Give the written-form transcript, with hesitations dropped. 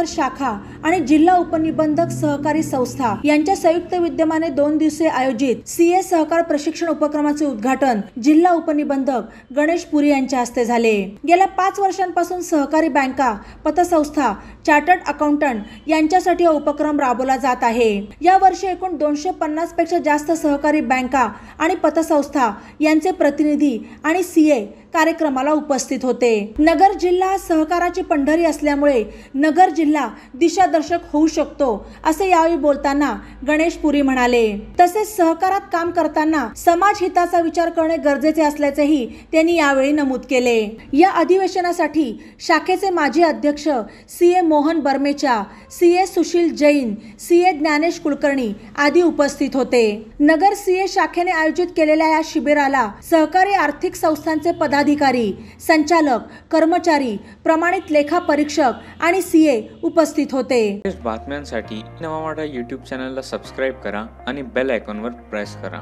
शाखा आणि जिल्हा उपनिबंधक सहकारी संस्था यांच्या संयुक्त विद्यमाने 2 दिवसीय आयोजित सीए सहकार प्रशिक्षण उपक्रमाचे उद्घाटन जिल्हा उपनिबंधक गणेश पुरी यांच्या हस्ते झाले। गेल्या 5 वर्षांपासून सहकारी बँका, पतसंस्था, चार्टर्ड अकाउंटंट यांच्यासाठी हा उपक्रम राबवला जात आहे। या वर्षी एकूण 250 पेक्षा जास्त सहकारी बँका आणि पतसंस्था यांचे प्रतिनिधी आणि सीए कार्यक्रमाला उपस्थित होते। नगर जिल्हा सहकाराची पंढरी असल्यामुळे नगर जिल्हा दिशादर्शक होऊ शकतो असे यावेळी बोलताना गणेश पुरी म्हणाले। तसेच सहकारात काम करताना समाज हिताचा विचार करणे गरजेचे असल्याचेही त्यांनी यावेळी नमूद केले। या अधिवेशनासाठी शाखेचे माजी अध्यक्ष CA Mohan Barmecha, CA Sushil Jain, CA Dnyanesh Kulkarni आदी उपस्थित होते। नगर सीए शाखेने आयोजित केलेल्या या शिबिराला सहकारी आर्थिक संस्थांचे पदाधिकारी, संचालक, कर्मचारी, प्रमाणित लेखा परीक्षक आणि सीए उपस्थित होते। बातम्यांसाठी नवा मराठा YouTube चॅनलला सबस्क्राइब करा आणि बेल आयकॉनवर प्रेस करा।